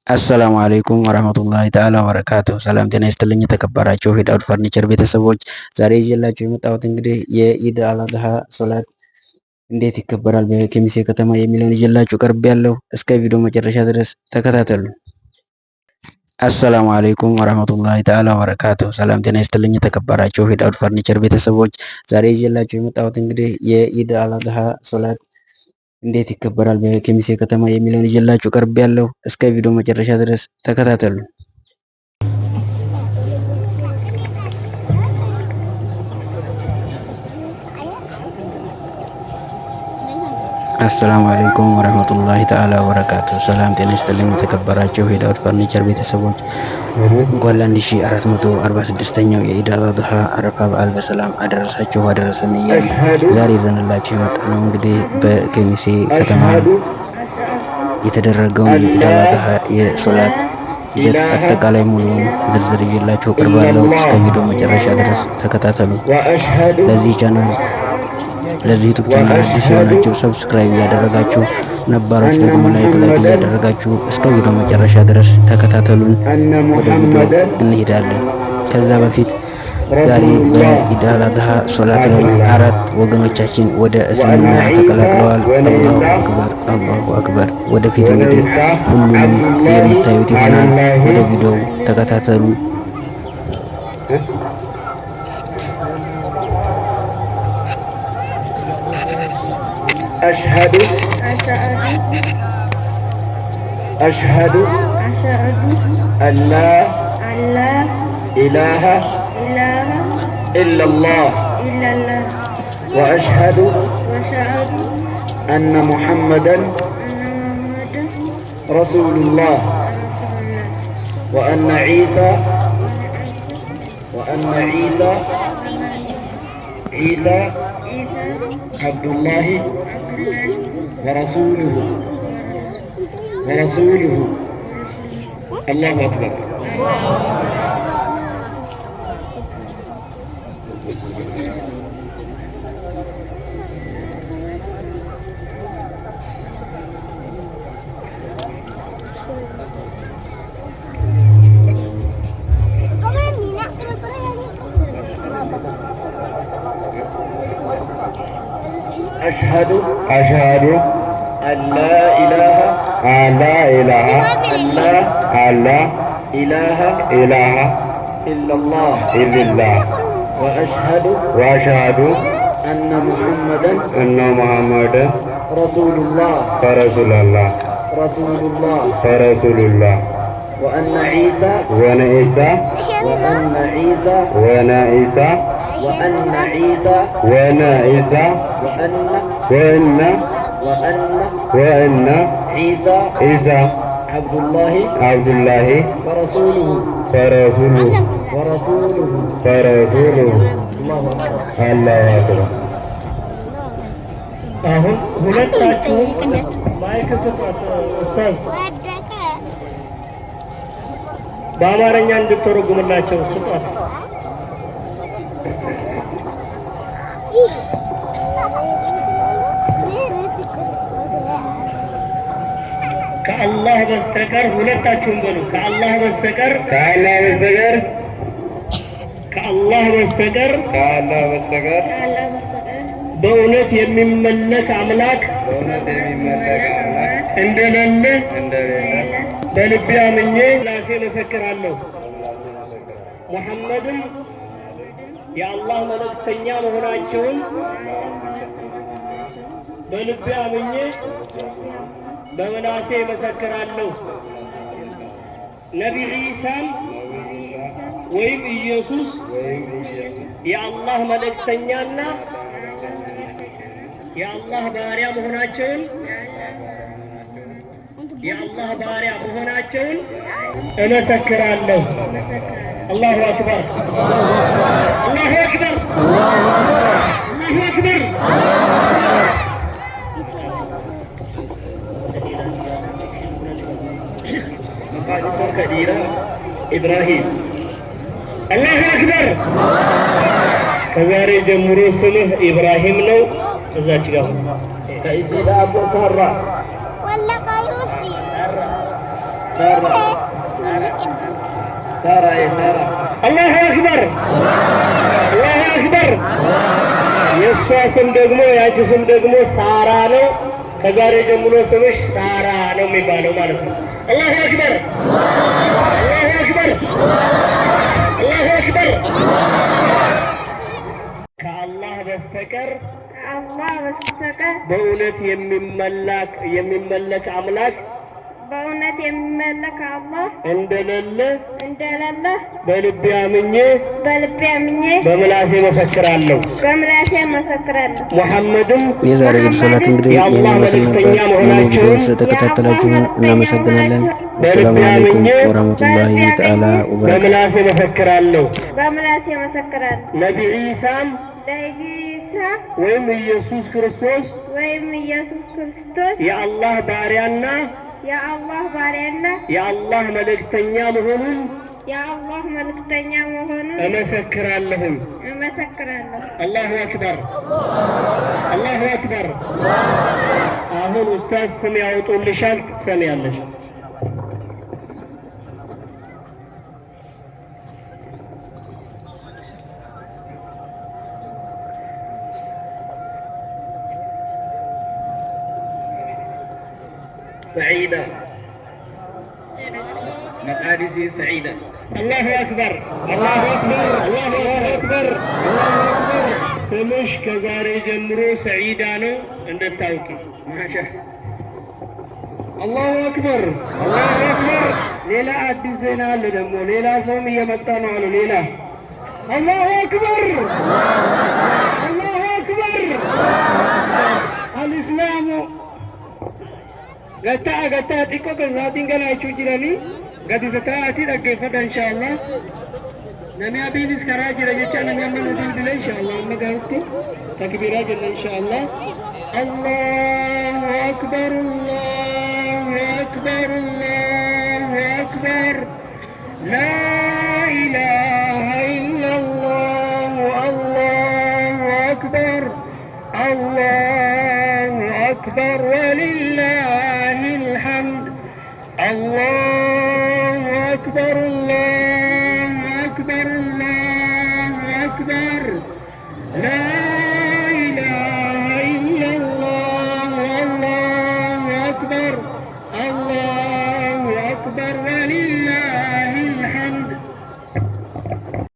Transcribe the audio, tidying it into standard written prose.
አሰላሙ አለይኩም ወራህመቱላሂ ተዓላ ወበረካቱ። ሰላም ጤና ይስጥልኝ የተከበራችሁ የዳውድ ፈርኒቸር ቤተሰቦች፣ ዛሬ ይዤላችሁ የመጣሁት እንግዲህ የኢድ አልአድሃ ሶላት እንዴት ይከበራል በኬሚሴ ከተማ የሚለውን ይዤላችሁ ቀርቤያለሁ። እስከ ቪዲዮ መጨረሻ ድረስ ተከታተሉ። አሰላሙ አለይኩም ወራህመቱላሂ ተዓላ ወበረካቱ። ሰላም ጤና ይስጥልኝ የተከበራችሁ የዳውድ ፈርኒቸር ቤተሰቦች፣ ዛሬ ይዤላችሁ የመጣሁት እንግዲህ የኢድ አልአድሃ ሶላት እንዴት ይከበራል በኬሚሴ ከተማ የሚለውን ይዤላችሁ ቀርቤያለሁ። እስከ ቪዲዮ መጨረሻ ድረስ ተከታተሉ። አሰላሙ አለይኩም ወራህመቱላሂ ተዓላ ወበረካቱ። ሰላም ጤና ይስጥልኝ የተከበራችሁ የዳውድ ፈርኒቸር ቤተሰቦች እንኳን ለ1446ኛው የኢድ አልአድሃ አረፋ በዓል በሰላም አደረሳችሁ አደረሰን እያልን ዛሬ ይዘንላችሁ የመጣነው እንግዲህ በኬሚሴ ከተማ የተደረገውን የኢድ አልአድሃ የሶላት ሂደት አጠቃላይ ሙሉውን ዝርዝር ይዤላችሁ ቀርባለሁ። እስከ ቪዲዮ መጨረሻ ድረስ ተከታተሉ። ለዚህ ዩቲዩብ ቻናል አዲስ የሆናችሁ ሰብስክራይብ እያደረጋችሁ ነባሮች ደግሞ ላይክ እያደረጋችሁ እስከ ቪዲዮ መጨረሻ ድረስ ተከታተሉን። ወደ ቪዲዮ እንሄዳለን። ከዛ በፊት ዛሬ በኢድ አልአድሃ ሶላት ላይ 4 ወገኖቻችን ወደ እስልምና ተቀላቅለዋል። አላሁ አክበር አላሁ አክበር። ወደፊት እንግዲህ ሁሉንም የምታዩት ይሆናል። ወደ ቪዲዮ ተከታተሉ። أشهد أن لا إله إلا الله وأشهد أن محمدا رسول الله وأن عيسى عبد الله ورسوله الله أكبر. أشهد أن لا إله إلا الله وأشهد أن محمدا رسول الله وأن عيسى عيسى عبد الله ورسوله الله أكبر. አሁን ሁለታችሁ ማይክ ስጧት ኡስታዝ፣ በአማርኛ እንድትተረጉምላቸው ስጧት። ከአላህ በስተቀር ሁለታችሁም በሉ። ከአላህ በስተቀር በእውነት የሚመለክ አምላክ እንደሌለ በልቤ አምኜ ራሴ መሰክራለሁ። ሙሐመድም የአላህ መልእክተኛ መሆናቸውን በልቤ አምኜ በመላሴ መሰክራለሁ። ነቢይ ዒሳም ወይም ኢየሱስ የአላህ መልእክተኛና የአላህ ባሪያ መሆናቸውን እመሰክራለሁ። አላሁ አክበር አላሁ አክበር አላሁ አክበር። ኢብራሂም አላሁ አክበር። ከዛሬ ጀምሮ ስምህ ኢብራሂም ነው። እዛች ጋር ከኢሲዳ አቦ ሰራ አላሁ አክበር አላሁ አክበር። የእሷ ስም ደግሞ ያንቺ ስም ደግሞ ሳራ ነው። ከዛሬ ጀምሮ ስምሽ ሳራ ነው የሚባለው ማለት ነው። አላሁ አክበር አላሁ አክበር አላሁ አክበር። ከአላህ በስተቀር በእውነት የሚመለክ አምላክ አላህ እንደሌለ በልቤ አምኜ በምላሴ መሰክራለሁ። ሙሐመድም የዛሬ ሶላት እንግዲህ የአላህ መልእክተኛ መሆናቸውን ስለተከታተላችሁ እናመሰግናለን። ሰላም አለይኩም ወራህመቱላሂ ተዓላ ወበረካቱ። በምላሴ መሰክራለሁ። ነቢ ዒሳም ወይም ኢየሱስ ክርስቶስ የአላህ ባሪያና የአላህ መልእክተኛ መሆኑን እመሰክራለሁ። አላሁ አክበር አላሁ አክበር። አሁን ኡስታዝ ስም ያወጡልሻል፣ ትሰሚያለሽ። سعيدة مقادسي سعيدة. الله أكبر الله أكبر الله أكبر الله أكبر. سمش كزاري جمرو سعيدة نو عند التوكي ما شاء الله أكبر الله أكبر. ليلى أدي الزينة دمو ليلى صومي يمتانو على ليلى. الله أكبر الله أكبر. الإسلام gata xiqqoo kan isaatiin galaachuu jiranii gadi tataa'atii dhaggeeffadha inshaallah. Namni abiinis karaa jira jecha namni amma nu dildile inshaallah. Amma gahutti takbiiraa jenna inshaallah. Allahu akbar Allahu akbar Allahu akbar. La ilaha illallah Allahu akbar Allahu akbar walillahi الحمد. الله أكبر الله أكبر الله أكبر.